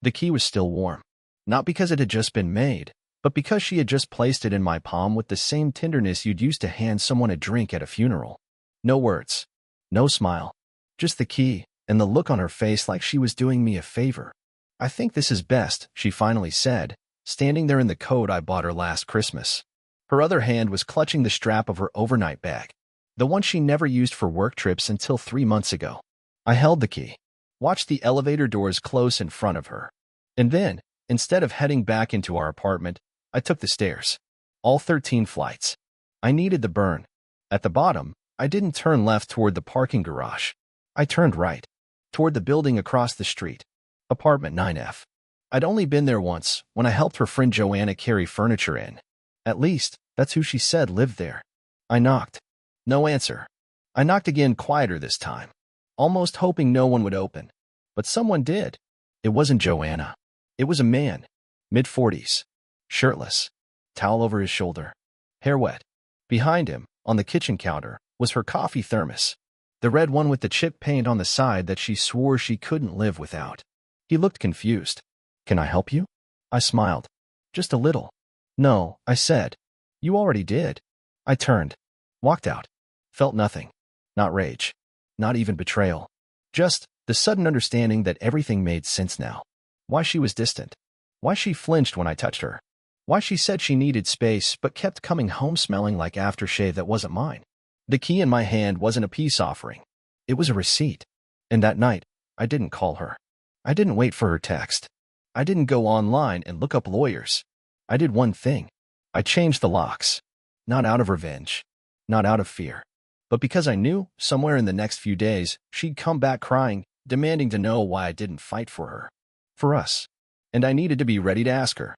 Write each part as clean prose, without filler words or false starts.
The key was still warm. Not because it had just been made, but because she had just placed it in my palm with the same tenderness you'd use to hand someone a drink at a funeral. No words. No smile. Just the key, and the look on her face like she was doing me a favor. "I think this is best," she finally said, standing there in the coat I bought her last Christmas. Her other hand was clutching the strap of her overnight bag, the one she never used for work trips until 3 months ago. I held the key, watched the elevator doors close in front of her, and then, instead of heading back into our apartment, I took the stairs. All 13 flights. I needed the burn. At the bottom, I didn't turn left toward the parking garage. I turned right, toward the building across the street. Apartment 9F. I'd only been there once, when I helped her friend Joanna carry furniture in. At least, that's who she said lived there. I knocked. No answer. I knocked again, quieter this time, almost hoping no one would open. But someone did. It wasn't Joanna. It was a man, mid-40s, shirtless, towel over his shoulder, hair wet. Behind him, on the kitchen counter, was her coffee thermos, the red one with the chip paint on the side that she swore she couldn't live without. He looked confused. "Can I help you?" I smiled. "Just a little." "No," I said. "You already did." I turned, walked out, felt nothing. Not rage. Not even betrayal. Just the sudden understanding that everything made sense now. Why she was distant. Why she flinched when I touched her. Why she said she needed space but kept coming home smelling like aftershave that wasn't mine. The key in my hand wasn't a peace offering. It was a receipt. And that night, I didn't call her. I didn't wait for her text. I didn't go online and look up lawyers. I did one thing. I changed the locks. Not out of revenge. Not out of fear. But because I knew, somewhere in the next few days, she'd come back crying, demanding to know why I didn't fight for her. For us. And I needed to be ready to ask her.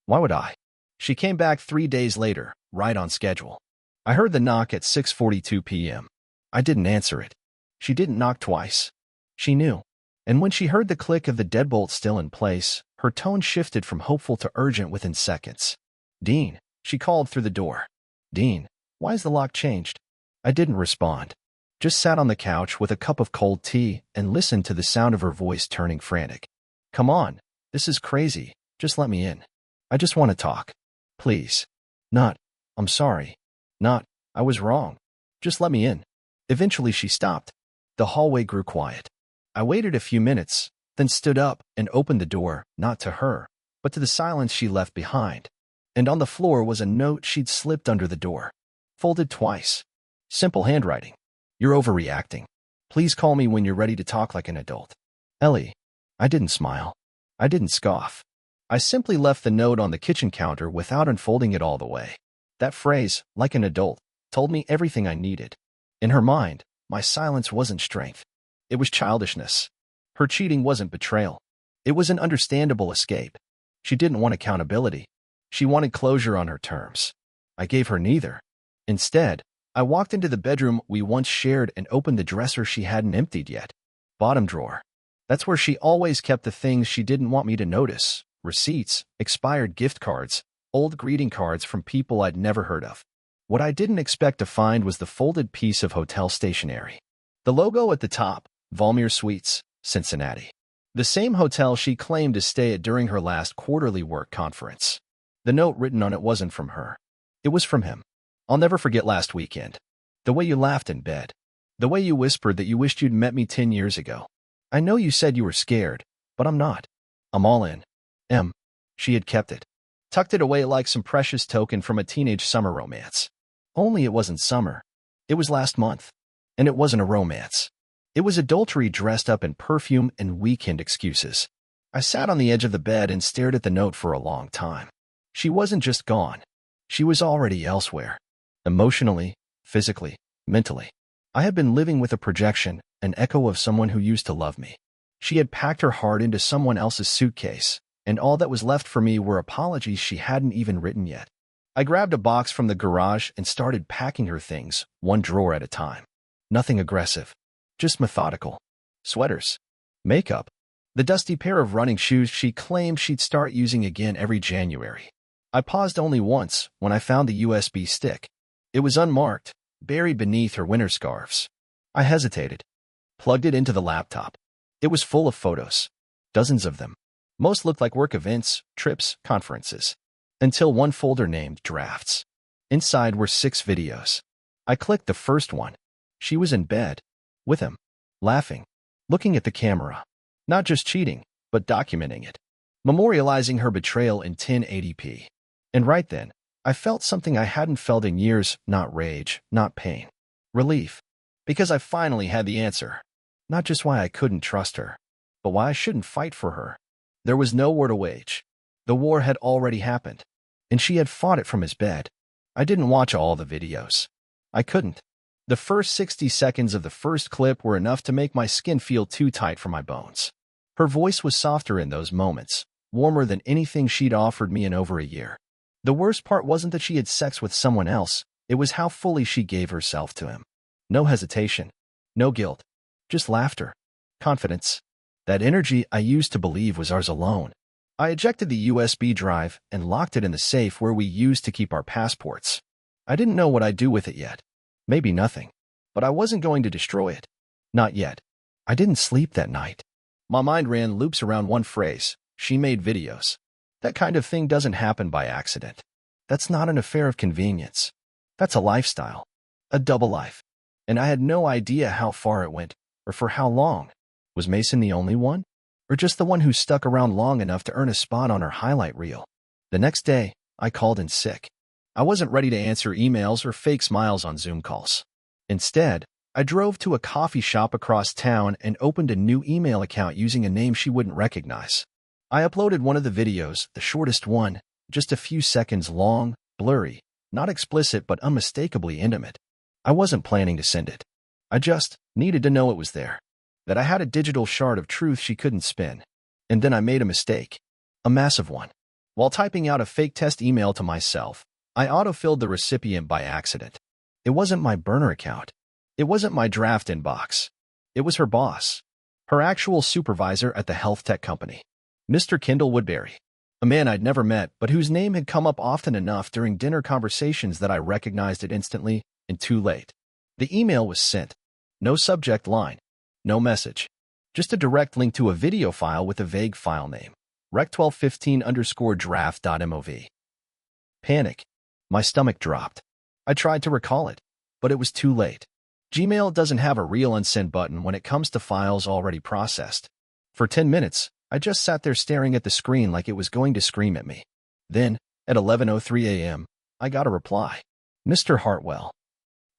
Why would I? She came back 3 days later, right on schedule. I heard the knock at 6:42 p.m. I didn't answer it. She didn't knock twice. She knew. And when she heard the click of the deadbolt still in place, her tone shifted from hopeful to urgent within seconds. "Dean," she called through the door. "Dean, why's the lock changed?" I didn't respond. Just sat on the couch with a cup of cold tea and listened to the sound of her voice turning frantic. "Come on, this is crazy. Just let me in. I just want to talk. Please. Not, I'm sorry. Not, I was wrong. Just let me in." Eventually she stopped. The hallway grew quiet. I waited a few minutes, then stood up and opened the door, not to her, but to the silence she left behind. And on the floor was a note she'd slipped under the door. Folded twice. Simple handwriting. "You're overreacting. Please call me when you're ready to talk like an adult. Ellie." I didn't smile. I didn't scoff. I simply left the note on the kitchen counter without unfolding it all the way. That phrase, "like an adult," told me everything I needed. In her mind, my silence wasn't strength. It was childishness. Her cheating wasn't betrayal. It was an understandable escape. She didn't want accountability. She wanted closure on her terms. I gave her neither. Instead, I walked into the bedroom we once shared and opened the dresser she hadn't emptied yet. Bottom drawer. That's where she always kept the things she didn't want me to notice. Receipts, expired gift cards, old greeting cards from people I'd never heard of. What I didn't expect to find was the folded piece of hotel stationery. The logo at the top, Valmir Suites, Cincinnati. The same hotel she claimed to stay at during her last quarterly work conference. The note written on it wasn't from her. It was from him. "I'll never forget last weekend. The way you laughed in bed. The way you whispered that you wished you'd met me 10 years ago. I know you said you were scared, but I'm not. I'm all in. M." She had kept it. Tucked it away like some precious token from a teenage summer romance. Only it wasn't summer. It was last month. And it wasn't a romance. It was adultery dressed up in perfume and weekend excuses. I sat on the edge of the bed and stared at the note for a long time. She wasn't just gone. She was already elsewhere. Emotionally, physically, mentally. I had been living with a projection, an echo of someone who used to love me. She had packed her heart into someone else's suitcase, and all that was left for me were apologies she hadn't even written yet. I grabbed a box from the garage and started packing her things, one drawer at a time. Nothing aggressive. Just methodical. Sweaters. Makeup. The dusty pair of running shoes she claimed she'd start using again every January. I paused only once when I found the USB stick. It was unmarked, buried beneath her winter scarves. I hesitated. Plugged it into the laptop. It was full of photos. Dozens of them. Most looked like work events, trips, conferences. Until one folder named Drafts. Inside were 6 videos. I clicked the first one. She was in bed. With him. Laughing. Looking at the camera. Not just cheating, but documenting it. Memorializing her betrayal in 1080p. And right then, I felt something I hadn't felt in years, not rage, not pain. Relief. Because I finally had the answer. Not just why I couldn't trust her, but why I shouldn't fight for her. There was no war to wage. The war had already happened, and she had fought it from his bed. I didn't watch all the videos. I couldn't. The first 60 seconds of the first clip were enough to make my skin feel too tight for my bones. Her voice was softer in those moments, warmer than anything she'd offered me in over a year. The worst part wasn't that she had sex with someone else, it was how fully she gave herself to him. No hesitation. No guilt. Just laughter. Confidence. That energy I used to believe was ours alone. I ejected the USB drive and locked it in the safe where we used to keep our passports. I didn't know what I'd do with it yet. Maybe nothing. But I wasn't going to destroy it. Not yet. I didn't sleep that night. My mind ran loops around one phrase. She made videos. That kind of thing doesn't happen by accident. That's not an affair of convenience. That's a lifestyle. A double life. And I had no idea how far it went, or for how long. Was Mason the only one? Or just the one who stuck around long enough to earn a spot on her highlight reel? The next day, I called in sick. I wasn't ready to answer emails or fake smiles on Zoom calls. Instead, I drove to a coffee shop across town and opened a new email account using a name she wouldn't recognize. I uploaded one of the videos, the shortest one, just a few seconds long, blurry, not explicit but unmistakably intimate. I wasn't planning to send it. I just needed to know it was there. That I had a digital shard of truth she couldn't spin. And then I made a mistake. A massive one. While typing out a fake test email to myself, I autofilled the recipient by accident. It wasn't my burner account. It wasn't my draft inbox. It was her boss. Her actual supervisor at the health tech company. Mr. Kendall Woodbury. A man I'd never met, but whose name had come up often enough during dinner conversations that I recognized it instantly, and too late. The email was sent. No subject line. No message. Just a direct link to a video file with a vague file name. rec1215_draft.mov. Panic. My stomach dropped. I tried to recall it, but it was too late. Gmail doesn't have a real unsend button when it comes to files already processed. For 10 minutes, I just sat there staring at the screen like it was going to scream at me. Then, at 11:03 a.m., I got a reply. Mr. Hartwell,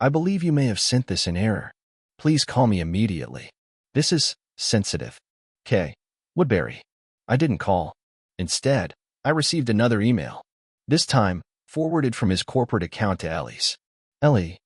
I believe you may have sent this in error. Please call me immediately. This is sensitive. K. Woodbury. I didn't call. Instead, I received another email. This time, forwarded from his corporate account to Ellie's. Ellie,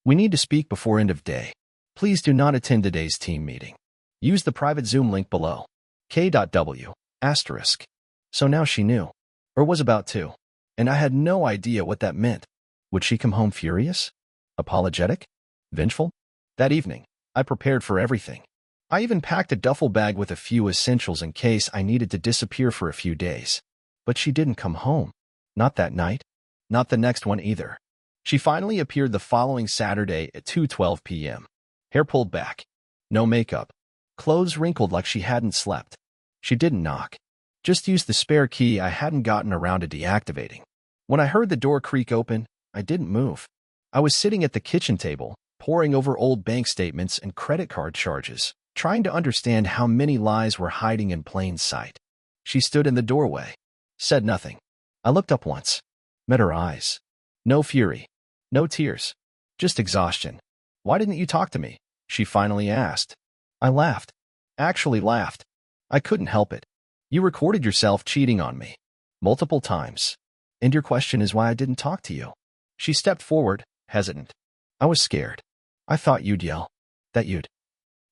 we need to speak before end of day. Please do not attend today's team meeting. Use the private Zoom link below. K.W. Asterisk. So now she knew. Or was about to. And I had no idea what that meant. Would she come home furious? Apologetic? Vengeful? That evening, I prepared for everything. I even packed a duffel bag with a few essentials in case I needed to disappear for a few days. But she didn't come home. Not that night. Not the next one either. She finally appeared the following Saturday at 2:12 p.m. Hair pulled back. No makeup. Clothes wrinkled like she hadn't slept. She didn't knock. Just used the spare key I hadn't gotten around to deactivating. When I heard the door creak open, I didn't move. I was sitting at the kitchen table, poring over old bank statements and credit card charges, trying to understand how many lies were hiding in plain sight. She stood in the doorway. Said nothing. I looked up once. Met her eyes. No fury. No tears. Just exhaustion. Why didn't you talk to me? She finally asked. I laughed. Actually laughed. I couldn't help it. You recorded yourself cheating on me. Multiple times. And your question is why I didn't talk to you. She stepped forward, hesitant. I was scared. I thought you'd yell. That you'd.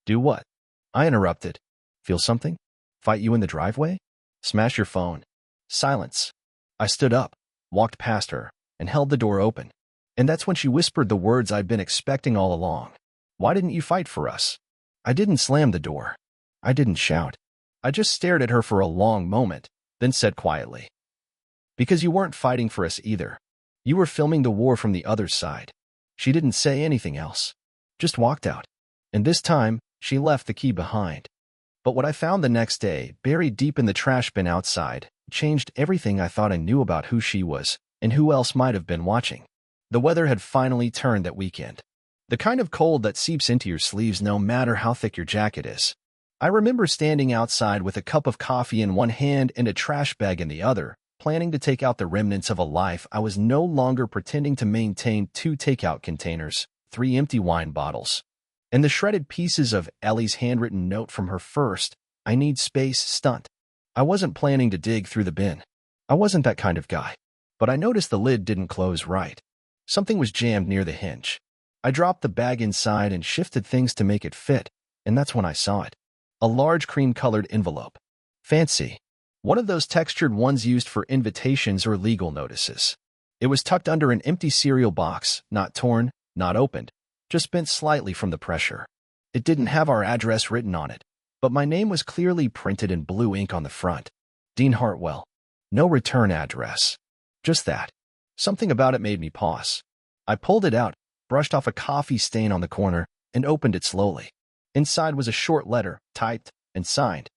Do what? I interrupted. Feel something? Fight you in the driveway? Smash your phone. Silence. I stood up, walked past her, and held the door open. And that's when she whispered the words I'd been expecting all along. Why didn't you fight for us? I didn't slam the door. I didn't shout. I just stared at her for a long moment, then said quietly. Because you weren't fighting for us either. You were filming the war from the other side. She didn't say anything else. Just walked out. And this time, she left the key behind. But what I found the next day, buried deep in the trash bin outside, changed everything I thought I knew about who she was and who else might have been watching. The weather had finally turned that weekend. The kind of cold that seeps into your sleeves no matter how thick your jacket is. I remember standing outside with a cup of coffee in one hand and a trash bag in the other, planning to take out the remnants of a life I was no longer pretending to maintain: 2 takeout containers, 3 empty wine bottles, and the shredded pieces of Ellie's handwritten note from her first "I need space" stunt. I wasn't planning to dig through the bin. I wasn't that kind of guy. But I noticed the lid didn't close right. Something was jammed near the hinge. I dropped the bag inside and shifted things to make it fit, and that's when I saw it. A large cream-colored envelope. Fancy. One of those textured ones used for invitations or legal notices. It was tucked under an empty cereal box, not torn, not opened, just bent slightly from the pressure. It didn't have our address written on it, but my name was clearly printed in blue ink on the front. Dean Hartwell. No return address. Just that. Something about it made me pause. I pulled it out, brushed off a coffee stain on the corner, and opened it slowly. Inside was a short letter, typed and signed.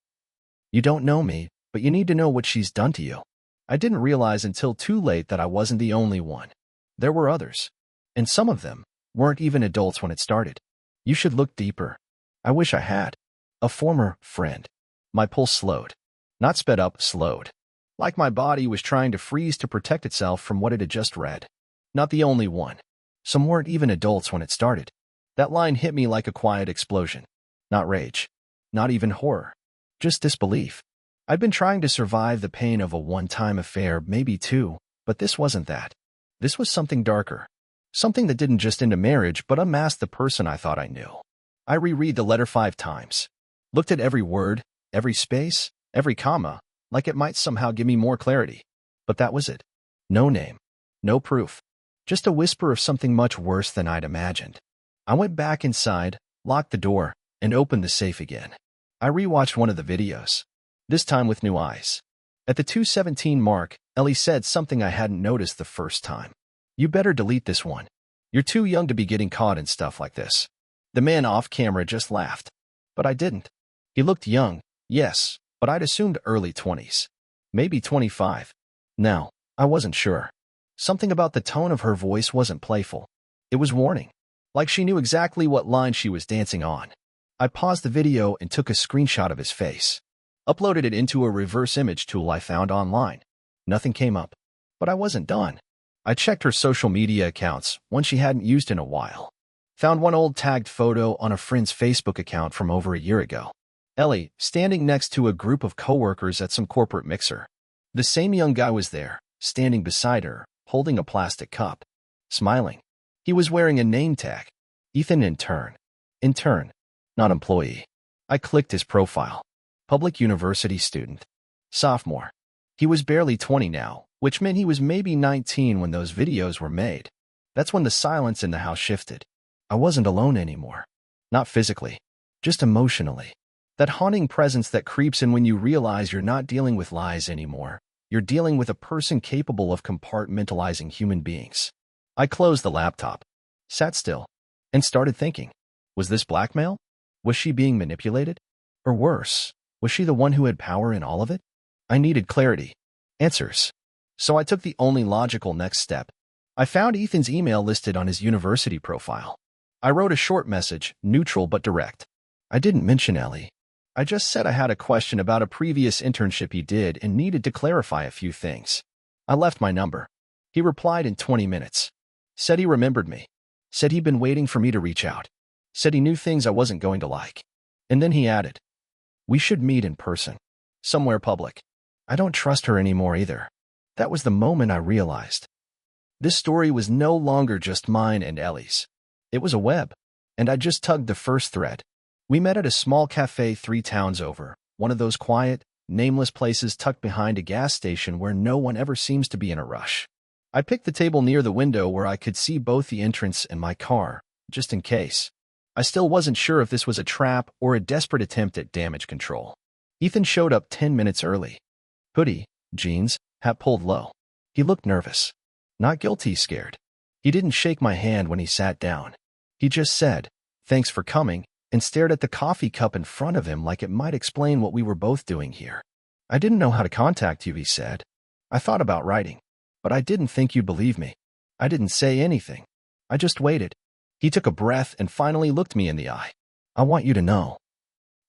"You don't know me, but you need to know what she's done to you." I didn't realize until too late that I wasn't the only one. There were others. And some of them weren't even adults when it started. You should look deeper. I wish I had. A former friend. My pulse slowed. Not sped up, slowed. Like my body was trying to freeze to protect itself from what it had just read. Not the only one. Some weren't even adults when it started. That line hit me like a quiet explosion. Not rage. Not even horror. Just disbelief. I'd been trying to survive the pain of a one-time affair, maybe 2, but this wasn't that. This was something darker. Something that didn't just end a marriage, but unmasked the person I thought I knew. I reread the letter 5 times. Looked at every word, every space, every comma, like it might somehow give me more clarity. But that was it. No name. No proof. Just a whisper of something much worse than I'd imagined. I went back inside, locked the door, and opened the safe again. I rewatched one of the videos. This time with new eyes. At the 2:17 mark, Ellie said something I hadn't noticed the first time. "You better delete this one. You're too young to be getting caught in stuff like this." The man off camera just laughed. But I didn't. He looked young, yes, but I'd assumed early 20s. Maybe 25. Now, I wasn't sure. Something about the tone of her voice wasn't playful. It was warning. Like she knew exactly what line she was dancing on. I paused the video and took a screenshot of his face. Uploaded it into a reverse image tool I found online. Nothing came up. But I wasn't done. I checked her social media accounts, one she hadn't used in a while. Found one old tagged photo on a friend's Facebook account from over a year ago. Ellie, standing next to a group of coworkers at some corporate mixer. The same young guy was there, standing beside her, holding a plastic cup. Smiling. He was wearing a name tag. Ethan Intern. Intern. Not employee. I clicked his profile. Public university student. Sophomore. He was barely 20 now, which meant he was maybe 19 when those videos were made. That's when the silence in the house shifted. I wasn't alone anymore. Not physically. Just emotionally. That haunting presence that creeps in when you realize you're not dealing with lies anymore. You're dealing with a person capable of compartmentalizing human beings. I closed the laptop, sat still, and started thinking. Was this blackmail? Was she being manipulated? Or worse, was she the one who had power in all of it? I needed clarity. Answers. So I took the only logical next step. I found Ethan's email listed on his university profile. I wrote a short message, neutral but direct. I didn't mention Ellie. I just said I had a question about a previous internship he did and needed to clarify a few things. I left my number. He replied in 20 minutes. Said he remembered me. Said he'd been waiting for me to reach out. Said he knew things I wasn't going to like. And then he added, "We should meet in person. Somewhere public." I don't trust her anymore either. That was the moment I realized. This story was no longer just mine and Ellie's. It was a web. And I just tugged the first thread. We met at a small cafe 3 towns over, one of those quiet, nameless places tucked behind a gas station where no one ever seems to be in a rush. I picked the table near the window where I could see both the entrance and my car, just in case. I still wasn't sure if this was a trap or a desperate attempt at damage control. Ethan showed up 10 minutes early. Hoodie, jeans, hat pulled low. He looked nervous. Not guilty, scared. He didn't shake my hand when he sat down. He just said, "Thanks for coming," and stared at the coffee cup in front of him like it might explain what we were both doing here. I didn't know how to contact you, he said. I thought about writing, but I didn't think you'd believe me. I didn't say anything. I just waited. He took a breath and finally looked me in the eye. I want you to know.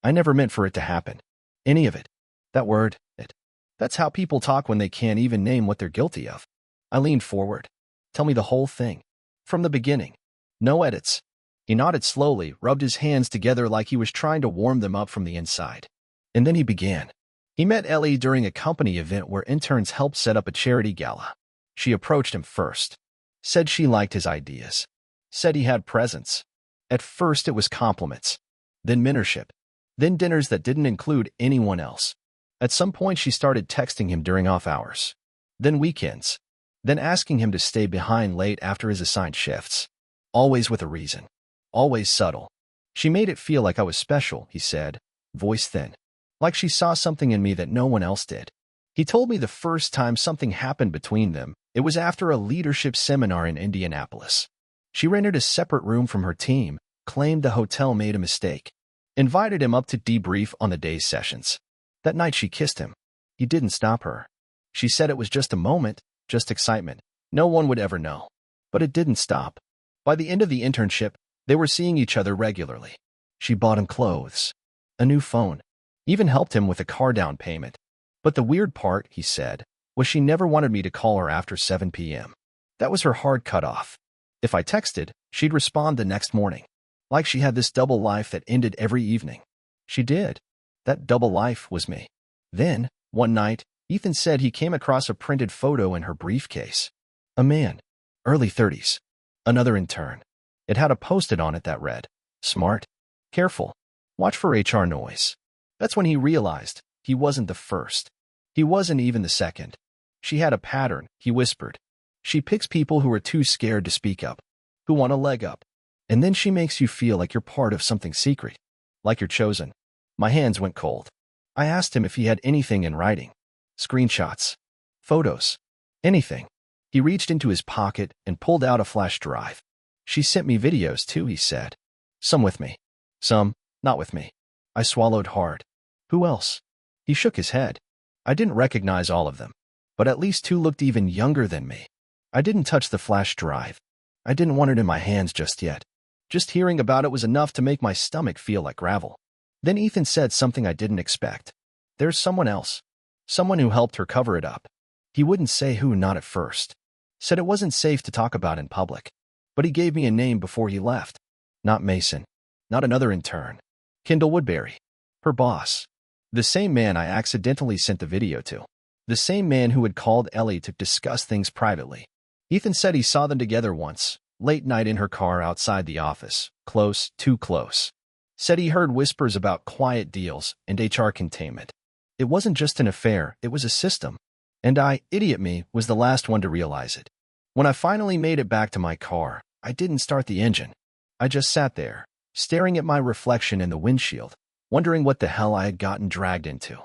I never meant for it to happen. Any of it. That word, it. That's how people talk when they can't even name what they're guilty of. I leaned forward. Tell me the whole thing. From the beginning. No edits. He nodded slowly, rubbed his hands together like he was trying to warm them up from the inside. And then he began. He met Ellie during a company event where interns helped set up a charity gala. She approached him first. Said she liked his ideas. Said he had presence. At first it was compliments. Then mentorship. Then dinners that didn't include anyone else. At some point she started texting him during off hours. Then weekends. Then asking him to stay behind late after his assigned shifts. Always with a reason. Always subtle. She made it feel like I was special, he said, voice thin. Like she saw something in me that no one else did. He told me the first time something happened between them, it was after a leadership seminar in Indianapolis. She rented a separate room from her team, claimed the hotel made a mistake, invited him up to debrief on the day's sessions. That night she kissed him. He didn't stop her. She said it was just a moment, just excitement. No one would ever know. But it didn't stop. By the end of the internship, they were seeing each other regularly. She bought him clothes, a new phone, even helped him with a car down payment. But the weird part, he said, was she never wanted me to call her after 7 p.m. That was her hard cutoff. If I texted, she'd respond the next morning. Like she had this double life that ended every evening. She did. That double life was me. Then, one night, Ethan said he came across a printed photo in her briefcase. A man, early 30s. Another intern. It had a post-it on it that read, "Smart. Careful. Watch for HR noise." That's when he realized he wasn't the first. He wasn't even the second. She had a pattern, he whispered. She picks people who are too scared to speak up, who want a leg up. And then she makes you feel like you're part of something secret, like you're chosen. My hands went cold. I asked him if he had anything in writing. Screenshots. Photos. Anything. He reached into his pocket and pulled out a flash drive. She sent me videos too, he said. Some with me. Some, not with me. I swallowed hard. Who else? He shook his head. I didn't recognize all of them, but at least 2 looked even younger than me. I didn't touch the flash drive. I didn't want it in my hands just yet. Just hearing about it was enough to make my stomach feel like gravel. Then Ethan said something I didn't expect. There's someone else. Someone who helped her cover it up. He wouldn't say who, not at first. Said it wasn't safe to talk about in public. But he gave me a name before he left. Not Mason. Not another intern. Kendall Woodbury. Her boss. The same man I accidentally sent the video to. The same man who had called Ellie to discuss things privately. Ethan said he saw them together once, late night in her car outside the office. Close, too close. Said he heard whispers about quiet deals and HR containment. It wasn't just an affair, it was a system. And I, idiot me, was the last one to realize it. When I finally made it back to my car, I didn't start the engine. I just sat there, staring at my reflection in the windshield, wondering what the hell I had gotten dragged into.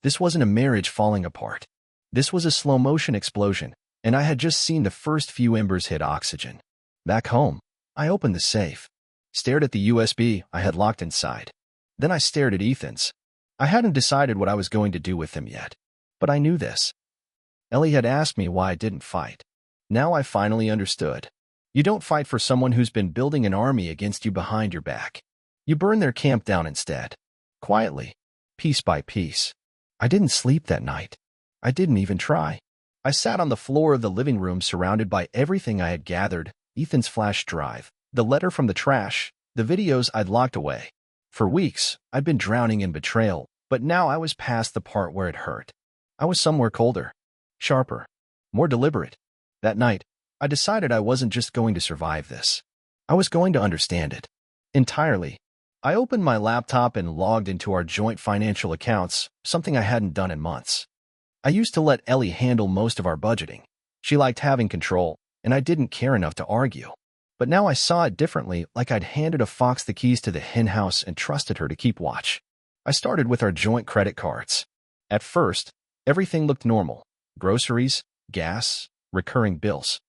This wasn't a marriage falling apart. This was a slow-motion explosion, and I had just seen the first few embers hit oxygen. Back home, I opened the safe, stared at the USB I had locked inside. Then I stared at Ethan's. I hadn't decided what I was going to do with him yet, but I knew this. Ellie had asked me why I didn't fight. Now I finally understood. You don't fight for someone who's been building an army against you behind your back. You burn their camp down instead. Quietly. Piece by piece. I didn't sleep that night. I didn't even try. I sat on the floor of the living room surrounded by everything I had gathered, Ethan's flash drive, the letter from the trash, the videos I'd locked away. For weeks, I'd been drowning in betrayal, but now I was past the part where it hurt. I was somewhere colder, sharper, more deliberate. That night, I decided I wasn't just going to survive this. I was going to understand it. Entirely. I opened my laptop and logged into our joint financial accounts, something I hadn't done in months. I used to let Ellie handle most of our budgeting. She liked having control, and I didn't care enough to argue. But now I saw it differently, like I'd handed a fox the keys to the hen house and trusted her to keep watch. I started with our joint credit cards. At first, everything looked normal. Groceries, gas, recurring bills.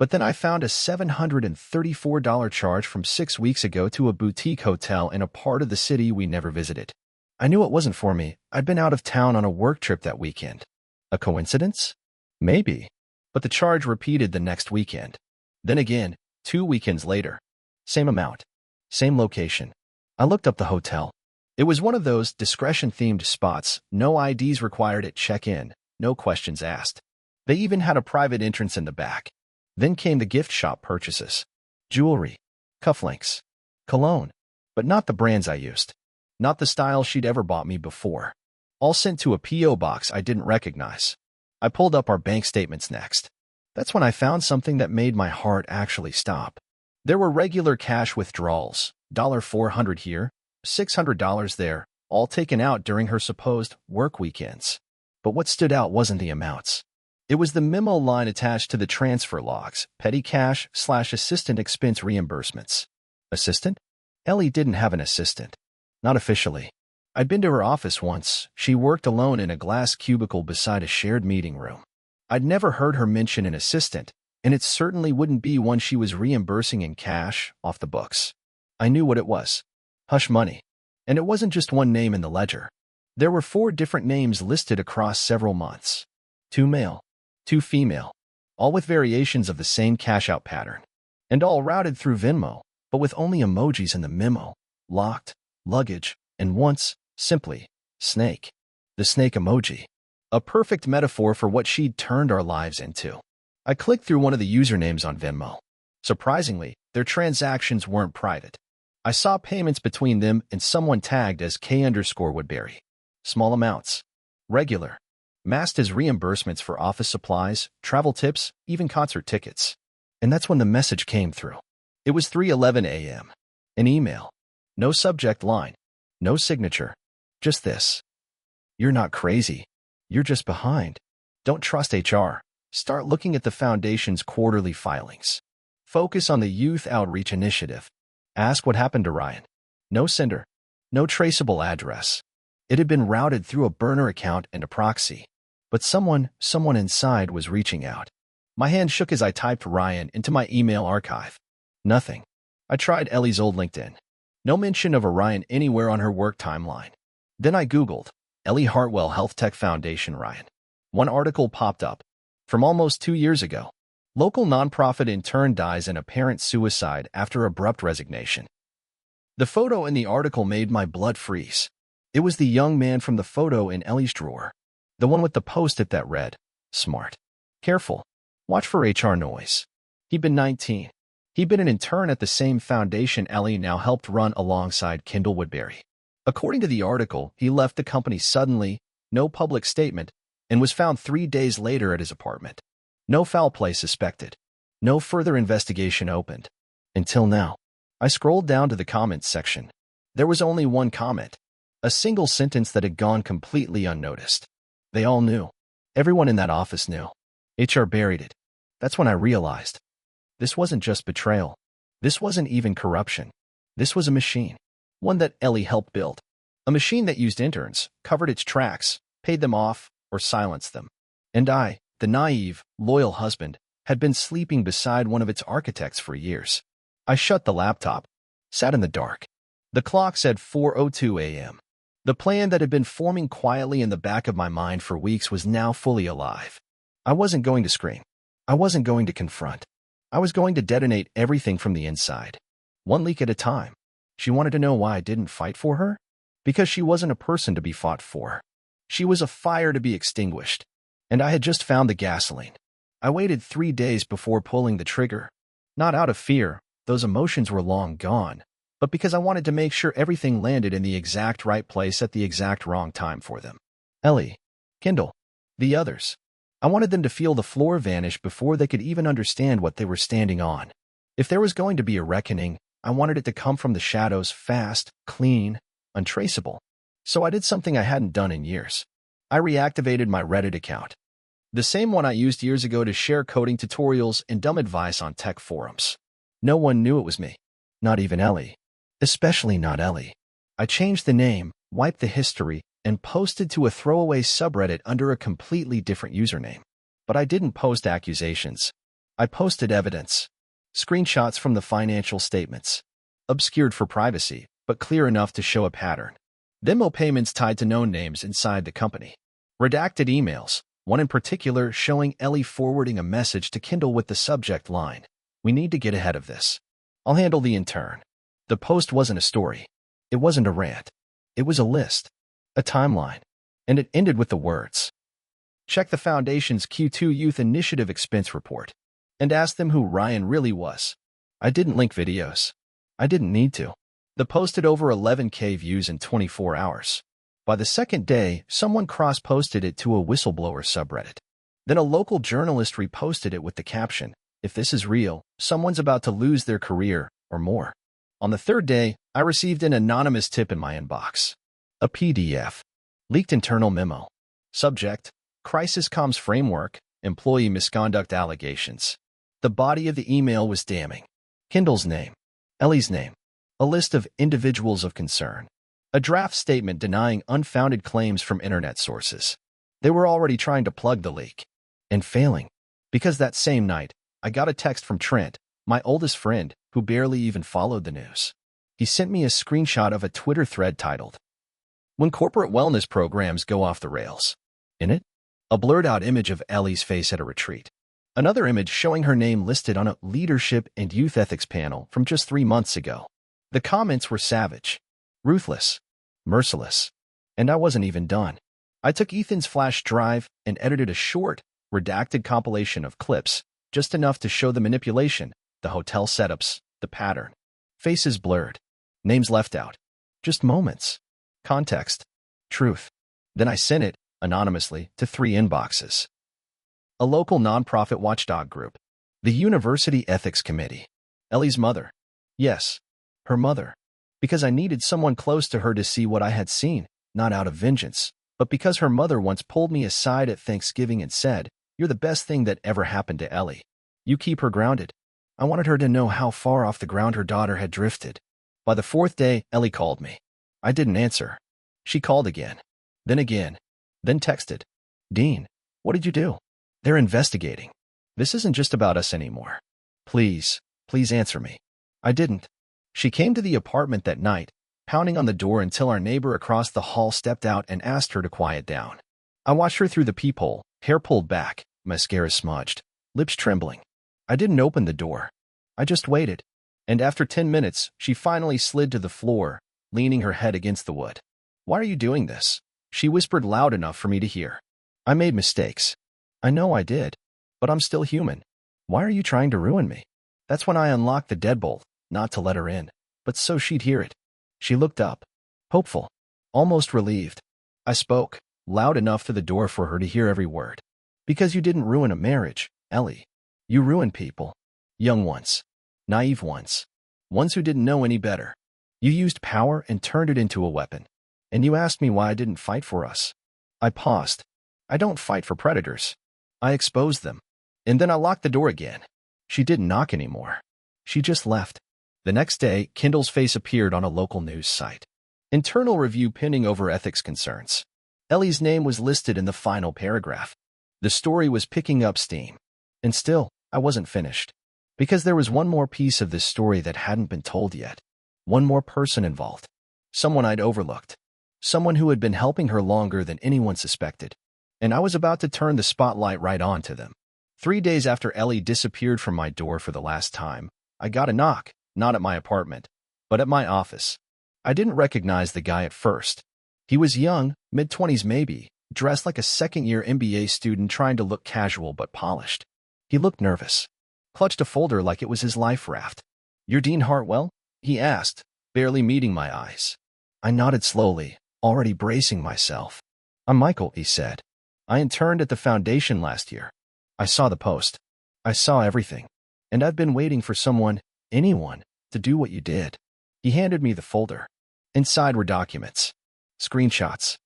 But then I found a $734 charge from 6 weeks ago to a boutique hotel in a part of the city we never visited. I knew it wasn't for me. I'd been out of town on a work trip that weekend. A coincidence? Maybe. But the charge repeated the next weekend. Then again, 2 weekends later. Same amount. Same location. I looked up the hotel. It was one of those discretion-themed spots, no IDs required at check-in, no questions asked. They even had a private entrance in the back. Then came the gift shop purchases. Jewelry, cufflinks, cologne, but not the brands I used. Not the style she'd ever bought me before. All sent to a P.O. box I didn't recognize. I pulled up our bank statements next. That's when I found something that made my heart actually stop. There were regular cash withdrawals, $400 here, $600 there, all taken out during her supposed work weekends. But what stood out wasn't the amounts. It was the memo line attached to the transfer logs, petty cash/assistant expense reimbursements. Assistant? Ellie didn't have an assistant. Not officially. I'd been to her office once. She worked alone in a glass cubicle beside a shared meeting room. I'd never heard her mention an assistant, and it certainly wouldn't be one she was reimbursing in cash off the books. I knew what it was. Hush money. And it wasn't just one name in the ledger. There were 4 different names listed across several months. 2 male, 2 female, all with variations of the same cash-out pattern. And all routed through Venmo, but with only emojis in the memo. Locked, luggage, and once, simply, snake. The snake emoji. A perfect metaphor for what she'd turned our lives into. I clicked through one of the usernames on Venmo. Surprisingly, their transactions weren't private. I saw payments between them and someone tagged as K_Woodbury. Small amounts. Regular. Masked as reimbursements for office supplies, travel tips, even concert tickets. And that's when the message came through. It was 3:11 a.m. An email. No subject line. No signature. Just this. You're not crazy. You're just behind. Don't trust HR. Start looking at the Foundation's quarterly filings. Focus on the Youth Outreach Initiative. Ask what happened to Ryan. No sender. No traceable address. It had been routed through a burner account and a proxy. But someone inside was reaching out. My hand shook as I typed Ryan into my email archive. Nothing. I tried Ellie's old LinkedIn. No mention of Ryan anywhere on her work timeline. Then I Googled Ellie Hartwell Health Tech Foundation Ryan. One article popped up. From almost 2 years ago. Local nonprofit intern dies in apparent suicide after abrupt resignation. The photo in the article made my blood freeze. It was the young man from the photo in Ellie's drawer. The one with the post-it that read, "Smart. Careful. Watch for HR noise." He'd been 19. He'd been an intern at the same foundation Ellie now helped run alongside Kendall Woodbury. According to the article, he left the company suddenly, no public statement, and was found 3 days later at his apartment. No foul play suspected. No further investigation opened. Until now. I scrolled down to the comments section. There was only one comment. A single sentence that had gone completely unnoticed. They all knew. Everyone in that office knew. HR buried it. That's when I realized. This wasn't just betrayal. This wasn't even corruption. This was a machine. One that Ellie helped build. A machine that used interns, covered its tracks, paid them off, or silenced them. And I, the naive, loyal husband, had been sleeping beside one of its architects for years. I shut the laptop. Sat in the dark. The clock said 4:02 a.m. The plan that had been forming quietly in the back of my mind for weeks was now fully alive. I wasn't going to scream. I wasn't going to confront. I was going to detonate everything from the inside. One leak at a time. She wanted to know why I didn't fight for her? Because she wasn't a person to be fought for. She was a fire to be extinguished. And I had just found the gasoline. I waited 3 days before pulling the trigger. Not out of fear, those emotions were long gone, but because I wanted to make sure everything landed in the exact right place at the exact wrong time for them. Ellie, Kendall, the others. I wanted them to feel the floor vanish before they could even understand what they were standing on. If there was going to be a reckoning, I wanted it to come from the shadows, fast, clean, untraceable. So I did something I hadn't done in years. I reactivated my Reddit account. The same one I used years ago to share coding tutorials and dumb advice on tech forums. No one knew it was me. Not even Ellie. Especially not Ellie. I changed the name, wiped the history, and posted to a throwaway subreddit under a completely different username. But I didn't post accusations. I posted evidence. Screenshots from the financial statements. Obscured for privacy, but clear enough to show a pattern. Venmo payments tied to known names inside the company. Redacted emails, one in particular showing Ellie forwarding a message to Kindle with the subject line, "We need to get ahead of this. I'll handle the intern." The post wasn't a story. It wasn't a rant. It was a list. A timeline. And it ended with the words, "Check the Foundation's Q2 Youth Initiative expense report and ask them who Ryan really was." I didn't link videos. I didn't need to. The post had over 11K views in 24 hours. By the second day, someone cross-posted it to a whistleblower subreddit. Then a local journalist reposted it with the caption, "If this is real, someone's about to lose their career, or more." On the third day, I received an anonymous tip in my inbox. A PDF. Leaked internal memo. Subject, Crisis Comms Framework, Employee Misconduct Allegations. The body of the email was damning. Kindle's name. Ellie's name. A list of individuals of concern. A draft statement denying unfounded claims from internet sources. They were already trying to plug the leak. And failing. Because that same night, I got a text from Trent, my oldest friend, who barely even followed the news. He sent me a screenshot of a Twitter thread titled, "When Corporate Wellness Programs Go Off the Rails." In it, a blurred-out image of Ellie's face at a retreat. Another image showing her name listed on a leadership and youth ethics panel from just 3 months ago. The comments were savage, ruthless, merciless. And I wasn't even done. I took Ethan's flash drive and edited a short, redacted compilation of clips, just enough to show the manipulation, the hotel setups, the pattern. Faces blurred. Names left out. Just moments. Context. Truth. Then I sent it, anonymously, to 3 inboxes. A local nonprofit watchdog group. The University Ethics Committee. Ellie's mother. Yes, her mother. Because I needed someone close to her to see what I had seen, not out of vengeance, but because her mother once pulled me aside at Thanksgiving and said, "You're the best thing that ever happened to Ellie. You keep her grounded." I wanted her to know how far off the ground her daughter had drifted. By the 4th day, Ellie called me. I didn't answer. She called again, then texted, "Dean, what did you do? They're investigating. This isn't just about us anymore. Please answer me." I didn't. She came to the apartment that night, pounding on the door until our neighbor across the hall stepped out and asked her to quiet down. I watched her through the peephole, hair pulled back, mascara smudged, lips trembling. I didn't open the door. I just waited. And after 10 minutes, she finally slid to the floor, leaning her head against the wood. "Why are you doing this?" She whispered loud enough for me to hear. "I made mistakes. I know I did. But I'm still human. Why are you trying to ruin me?" That's when I unlocked the deadbolt, not to let her in, but so she'd hear it. She looked up, hopeful, almost relieved. I spoke, loud enough to the door for her to hear every word. "Because you didn't ruin a marriage, Ellie. You ruined people. Young ones. Naive ones. Ones who didn't know any better. You used power and turned it into a weapon. And you asked me why I didn't fight for us." I paused. I don't fight for predators. I expose them. And then I locked the door again. She didn't knock anymore. She just left. The next day, Kindle's face appeared on a local news site. Internal review pending over ethics concerns. Ellie's name was listed in the final paragraph. The story was picking up steam. And still, I wasn't finished. Because there was one more piece of this story that hadn't been told yet. One more person involved. Someone I'd overlooked. Someone who had been helping her longer than anyone suspected. And I was about to turn the spotlight right on to them. 3 days after Ellie disappeared from my door for the last time, I got a knock, not at my apartment, but at my office. I didn't recognize the guy at first. He was young, mid-20s maybe, dressed like a second-year MBA student trying to look casual but polished. He looked nervous. Clutched a folder like it was his life raft. "You're Dean Hartwell?" he asked, barely meeting my eyes. I nodded slowly, already bracing myself. "I'm Michael," he said. "I interned at the Foundation last year. I saw the post. I saw everything. And I've been waiting for someone, anyone, to do what you did." He handed me the folder. Inside were documents, screenshots,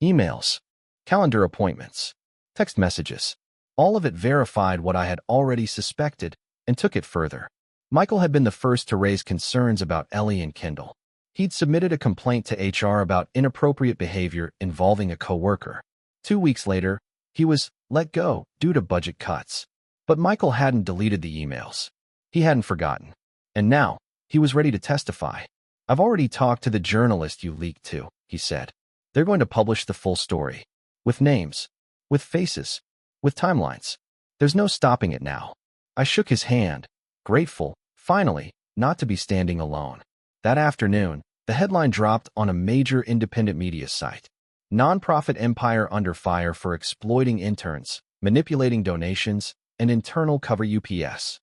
emails, calendar appointments, text messages. All of it verified what I had already suspected and took it further. Michael had been the first to raise concerns about Ellie and Kindle. He'd submitted a complaint to HR about inappropriate behavior involving a coworker. 2 weeks later, he was let go due to budget cuts. But Michael hadn't deleted the emails. He hadn't forgotten. And now, he was ready to testify. "I've already talked to the journalist you leaked to," he said. "They're going to publish the full story. With names. With faces. With timelines. There's no stopping it now." I shook his hand, grateful, finally, not to be standing alone. That afternoon, the headline dropped on a major independent media site. "Nonprofit empire under fire for exploiting interns, manipulating donations, and internal cover UPS."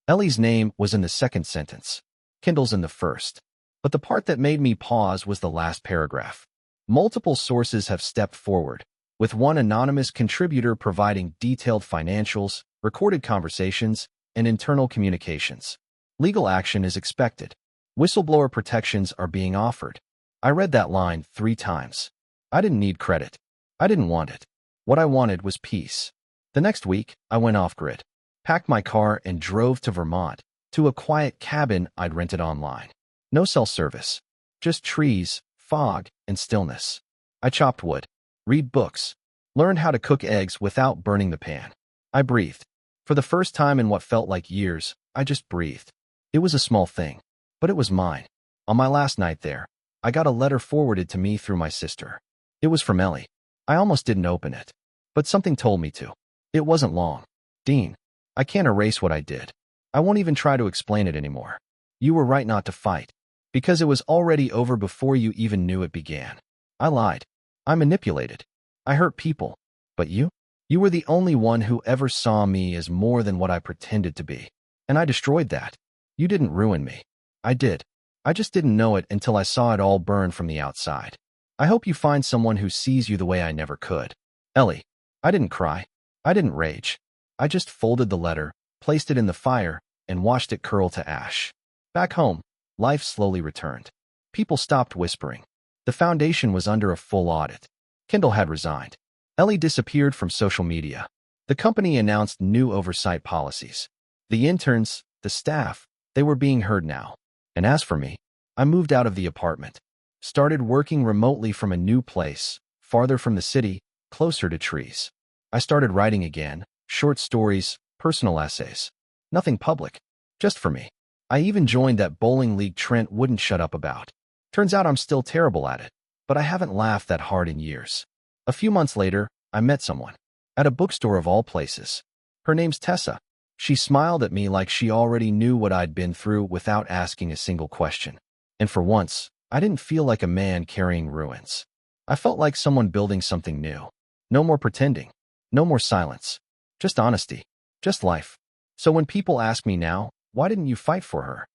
Ellie's name was in the second sentence. Kendall's in the first. But the part that made me pause was the last paragraph. "Multiple sources have stepped forward, with one anonymous contributor providing detailed financials, recorded conversations, and internal communications. Legal action is expected. Whistleblower protections are being offered." I read that line 3 times. I didn't need credit. I didn't want it. What I wanted was peace. The next week, I went off-grid, packed my car, and drove to Vermont, to a quiet cabin I'd rented online. No cell service. Just trees, fog, and stillness. I chopped wood, read books, learned how to cook eggs without burning the pan. I breathed. For the first time in what felt like years, I just breathed. It was a small thing, but it was mine. On my last night there, I got a letter forwarded to me through my sister. It was from Ellie. I almost didn't open it, but something told me to. It wasn't long. "Dean, I can't erase what I did. I won't even try to explain it anymore. You were right not to fight, because it was already over before you even knew it began. I lied. I manipulated. I hurt people. But you? You were the only one who ever saw me as more than what I pretended to be. And I destroyed that. You didn't ruin me. I did. I just didn't know it until I saw it all burn from the outside. I hope you find someone who sees you the way I never could. Ellie." I didn't cry. I didn't rage. I just folded the letter, placed it in the fire, and watched it curl to ash. Back home, life slowly returned. People stopped whispering. The foundation was under a full audit. Kendall had resigned. Ellie disappeared from social media. The company announced new oversight policies. The interns, the staff, they were being heard now. And as for me, I moved out of the apartment, started working remotely from a new place, farther from the city, closer to trees. I started writing again, short stories, personal essays. Nothing public, just for me. I even joined that bowling league Trent wouldn't shut up about. Turns out I'm still terrible at it, but I haven't laughed that hard in years. A few months later, I met someone. At a bookstore of all places. Her name's Tessa. She smiled at me like she already knew what I'd been through without asking a single question. And for once, I didn't feel like a man carrying ruins. I felt like someone building something new. No more pretending. No more silence. Just honesty. Just life. So when people ask me now, "Why didn't you fight for her?"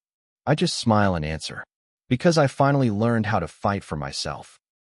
I just smile and answer. Because I finally learned how to fight for myself.